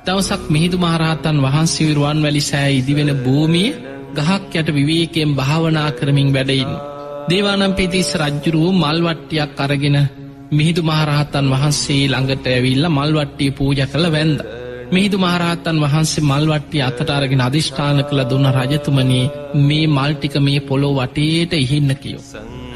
දවසක් මිහිඳු මහරහතන් වහන්සේ රුවන්වැලි සෑය ඉදිවෙන භූමියේ ගහක් යට විවේකයෙන් භාවනා කරමින් වැඩ ඉන්නවා. දේවානම්පියතිස්ස රජුරුව මල් වට්ටියක් අරගෙන මිහිඳු මහරහතන් වහන්සේ ළඟට ඇවිල්ලා මල් වට්ටිය පූජා කළ වැන්දා. මිහිඳු මහරහතන් වහන්සේ මල් වට්ටිය අතට අරගෙන අධිෂ්ඨාන කළ දුන්න රජතුමනි මේ මල් ටික මේ පොළොව වටේට ඉහින්න කියෝ.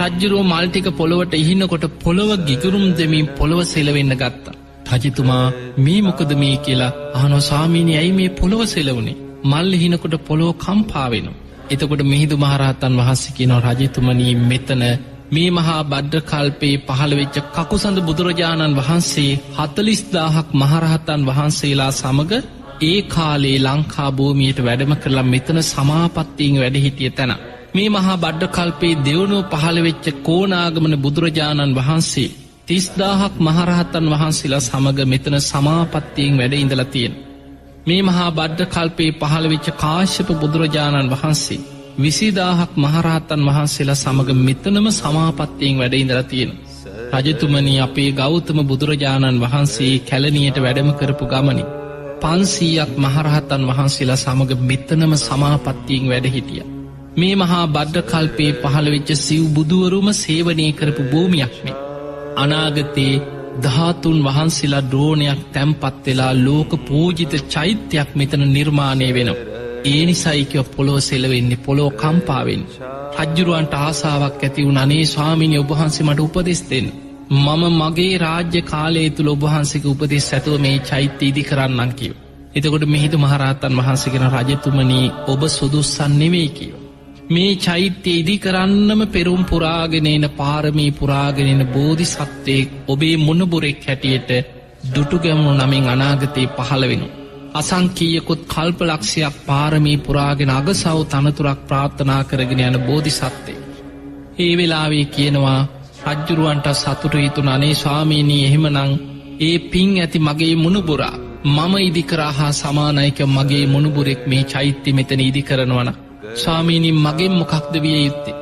රජුරුව මල් ටික පොළොවට ඉහින්නකොට පොළොව ගිගුරුම් දෙමින් පොළොව සෙලවෙන්න ගත්තා. රජතුමා මේ මොකද මේ කියලා අහනවා ස්වාමීනි ඇයි මේ පොළොව සෙලවුනේ? මල් ඉහිනකොට පොළොව කම්පා වෙනවා. එතකොට මිහිඳු මහරහතන් වහන්සේ කියනවා රජතුමනි මෙතන මේ මහා බද්ද කල්පේ පහළ වෙච්ච කකුසඳ බුදුරජාණන් වහන්සේ 40000ක් මහරහතන් වහන්සේලා සමග ඒ කාලේ ලංකා භූමියට වැඩම කරලා මෙතන සමාපත්තියෙන් වැඩ හිටිය තැන. මේ මහා බද්ද කල්පේ දෙවනුව පහළ වෙච්ච කෝණාගමන බුදුරජාණන් වහන්සේ 30000ක් මහරහතන් වහන්සේලා සමග මෙතන සමාපත්තියෙන් වැඩ ඉඳලා තියෙන. මේ මහා බද්ද කල්පේ පහළ වෙච්ච කාශ්‍යප බුදුරජාණන් වහන්සේ 20000ක් මහරහතන් වහන්සේලා සමග මෙතනම සමාපත්තියෙන් වැඩ ඉඳලා තියෙන. රජතුමනි අපේ ගෞතම බුදුරජාණන් වහන්සේ කැලණියට වැඩම කරපු ගමනේ 500ක් මහරහතන් වහන්සේලා සමග මෙතනම සමාපත්තියෙන් වැඩ හිටියා. මේ මහා බද්ද කල්පේ පහළ වෙච්ච සිව් බුදුවරුම සේවනය කරපු භූමියක් මේ. අනාගතේ ධාතුන් වහන්සේලා ද්‍රෝණයක් තැම්පත් වෙලා ලෝක පූජිත චෛත්‍යයක් මෙතන නිර්මාණය වෙනවා. ඒ නිසායි කිය පොළොව සෙලවෙන්නේ පොළොව කම්පා වෙන්නේ. රජුරවන්ට ආසාවක් ඇති වුණා අනේ ස්වාමීනි ඔබ වහන්සේ මට උපදෙස් දෙන්න. මම මගේ රාජ්‍ය කාලය තුල ඔබ වහන්සේගේ උපදෙස් ඇතුව මේ චෛත්‍ය ඉදි කරන්නම් කිව්වා. එතකොට මිහිඳු මහරහතන් වහන්සේ කියන රජතුමනි ඔබ සුදුස්සන් නෙවෙයි කිව්වා. මේ චෛත්‍ය ඉදි කරන්නම පෙරම් පුරාගෙන එන පාරමී පුරාගෙන එන බෝධිසත්වයෙක් ඔබේ මුණුබුරෙක් හැටියට දුටුගැමුණු නමින් අනාගතේ පහළ වෙනවා. අසංකීයකොත් කල්පලක්ෂයක් පාරමී පුරාගෙන අගසව් තනතුරක් ප්‍රාර්ථනා කරගෙන යන බෝධිසත්වයෙක්. ඒ වෙලාවේ කියනවා රජ්ජුරුවන්ට සතුටු හිතුණා අනේ ස්වාමීනි එහෙමනම් ඒ පින් ඇති මගේ මුණුබුරා මම ඉදි කරා හා සමානයික මගේ මුණුබුරෙක් මේ චෛත්‍ය මෙතන ඉදි කරනවන ස්වාමීනි මගෙන් මොකක්ද විය යුත්තේ?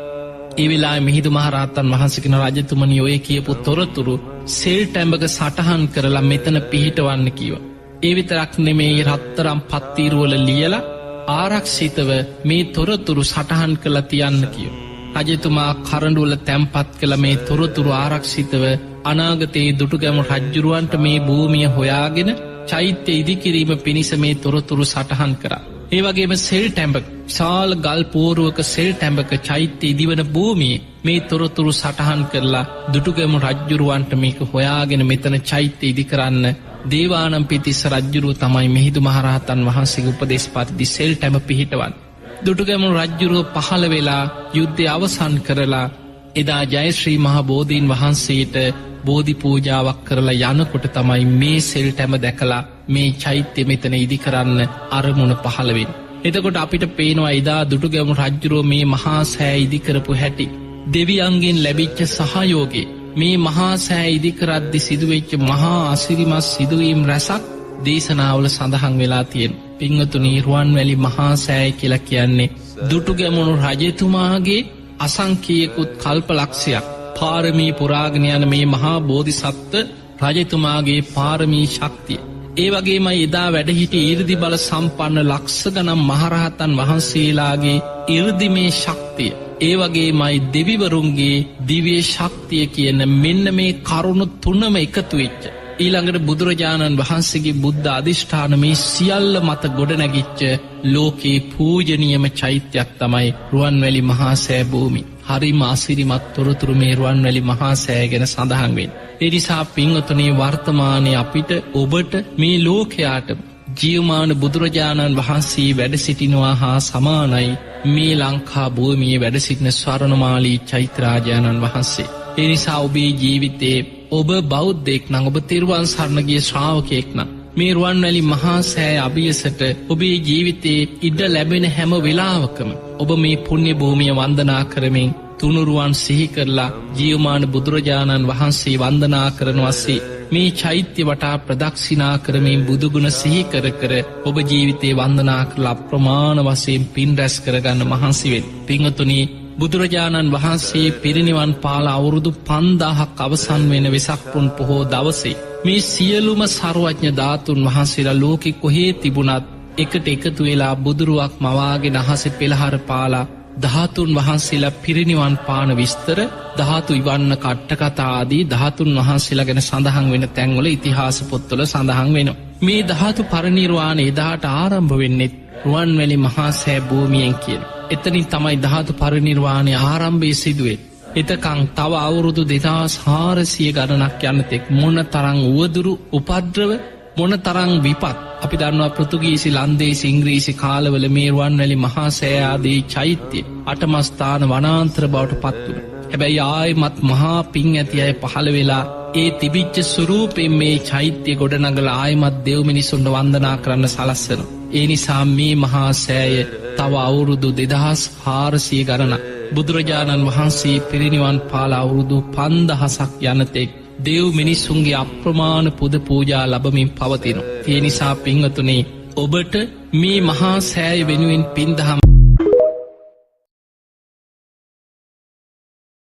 ඒ වෙලාවේ මිහිඳු මහරහතන් වහන්සේ කියන රජතුමනි ඔය කියපු තොරතුරු සෙල් ටැඹක සටහන් කරලා මෙතන පිහිටවන්න කිව්වා. ඒ විතරක් නෙමේ රත්තරම් පත්තිරුවල ලියලා ආරක්ෂිතව මේ තොරතුරු සටහන් කළා තියන්න කිව්වා. රජතුමා කරඬුවල තැම්පත් කළ මේ තොරතුරු ආරක්ෂිතව අනාගතයේ දුටුගැමුණු රජුරවන්ට මේ භූමිය හොයාගෙන චෛත්‍ය ඉදිකිරීම පිණිස මේ තොරතුරු සටහන් කරා. ඒ වගේම සෙල් ටැඹක ශාල ගල් පෝරුවක සෙල් ටැඹක චෛත්‍ය ඉදිවන භූමියේ මේ තොරතුරු සටහන් කරලා දුටුගැමුණු රජුරවන්ට මේක හොයාගෙන මෙතන චෛත්‍ය ඉදි කරන්න දේවානම්පියතිස්ස රජුරුව තමයි මිහිඳු මහරහතන් වහන්සේගේ උපදේශ පරිදි සෙල් ටැඹ පිහිටවන්නේ. දුටුගැමුණු රජුරුව පහළ වෙලා යුද්ධය අවසන් කරලා එදා ජයශ්‍රී මහ බෝධීන් වහන්සේට බෝධි පූජාවක් කරලා යනකොට තමයි මේ සෙල් ටැඹ දැකලා මේ චෛත්‍ය මෙතන ඉදි කරන්න අරමුණ පහළ වෙන්නේ. එතකොට අපිට පේනවා එදා දුටුගැමුණු රජුරුව මේ මහා සෑය ඉදි කරපු හැටි දෙවියන්ගෙන් ලැබිච්ච සහයෝගය මේ මහා සෑය ඉදි කරද්දි සිදුවෙච්ච මහා අසිරිමත් සිදුවීම් රැසක් දේශනාවල සඳහන් වෙලා තියෙන. පින්වතුනි රුවන්වැලි මහා සෑය කියලා කියන්නේ දුටුගැමුණු රජතුමාගේ අසංකීයකුත් කල්පලක්ෂයක් පාරමී පුරාගෙන යන මේ මහා බෝධිසත්ව රජතුමාගේ පාරමී ශක්තිය. ඒ වගේම එදා වැඩ සිටි 이르දි බල සම්පන්න ලක්ෂ ගණන් මහරහතන් වහන්සේලාගේ 이르දිමේ ශක්තිය. ඒ වගේමයි දෙවිවරුන්ගේ දිව්‍ය ශක්තිය කියන මෙන්න මේ කරුණු තුනම එකතු වෙච්ච ඊළඟට බුදුරජාණන් වහන්සේගේ බුද්ධ අධිෂ්ඨාන මේ සියල්ල මත ගොඩනැගිච්ච ලෝකේ පූජනීයම චෛත්‍යයක් තමයි රුවන්වැලි මහා සෑ භූමිය. හරිම අසිරිමත් තොරතුරු මේ රුවන්වැලි මහා සෑය ගැන සඳහන් වෙන්නේ. ඒ නිසා පින්වතුනි වර්තමානයේ අපිට ඔබට මේ ලෝකයාට ජීවමාන බුදුරජාණන් වහන්සේ වැඩ සිටිනවා හා සමානයි මේ ලංකා භූමියේ වැඩ සිටින ස්වර්ණමාලී චෛත්‍යරාජාණන් වහන්සේ. ඒ නිසා ඔබේ ජීවිතේ ඔබ බෞද්ධයෙක් නම් ඔබ තෙරුවන් සරණ ගිය ශ්‍රාවකයෙක් නම් මේ රුවන්වැලි මහා සෑය අභියසට ඔබේ ජීවිතේ ඉඩ ලැබෙන හැම වෙලාවකම ඔබ මේ පුණ්‍ය භූමිය වන්දනා කරමින් තුනුරුවන් සිහි කරලා ජීවමාන බුදුරජාණන් වහන්සේ වන්දනා කරනවාසේ මේ චෛත්‍ය වටා ප්‍රදක්ෂිනා කරමින් බුදුගුණ සිහි කර කර ඔබ ජීවිතේ වන්දනා කරලා අප්‍රමාණ වශයෙන් පින් රැස් කරගන්න මහන්සි වෙන්න. පින්වතුනි බුදුරජාණන් වහන්සේ පිරිනිවන් පාලා අවුරුදු 5000ක් අවසන් වෙන වෙසක් පුන් පොහෝ දවසේ මේ සියලුම සර්වඥ ධාතුන් වහන්සේලා ලෝකෙ කොහේ තිබුණත් එකට එකතු වෙලා බුදුරුවක් මවාගෙන අහසේ පෙළහර පාලා ධාතුන් වහන්සේලා පිරිනිවන් පාන විස්තර ධාතු ඉවන්න කට්ටකතා ආදී ධාතුන් වහන්සේලා ගැන සඳහන් වෙන තැන්වල ඉතිහාස පොත්වල සඳහන් වෙනවා. මේ ධාතු පරිනිර්වාණය එදාට ආරම්භ වෙන්නෙත් රුවන්වැලි මහා සෑ භූමියෙන් කියන. එතනින් තමයි ධාතු පරිනිර්වාණය ආරම්භය සිදුවේ. එතකං තව අවුරුදු 2400 ගණනක් යනතෙක් මොන තරං උවදුරු උපද්‍රව මොන තරං විපත් අපි දන්නවා පෘතුගීසි ලන්දේසි ඉංග්‍රීසි කාලවල මේ රුවන්වැලි මහා සෑ ආදී චෛත්‍ය අටමස්ථාන වනාන්තර බවට පත්වුණ. හැබැයි ආයෙමත් මහා පිං ඇති අය පහළ වෙලා ඒ තිබිච්ච ස්වරූපයෙන් මේ චෛත්‍ය ගොඩනගලා ආයෙමත් දෙව් මිනිසුන්ට වන්දනා කරන්න සලස්සන. ඒ නිසා මේ මහා සෑය තව අවුරුදු 2400 ගණනක් බුදුරජාණන් වහන්සේ පිරිනිවන් පාල අවුරුදු 5000ක් යනතෙක් දෙව් මිනිස්සුන්ගේ අප්‍රමාණ පුද පූජා ලබමින් පවතිනවා. ඒ නිසා පින්වතුනි ඔබට මේ මහා සෑය වෙනුවෙන් පින්දහම්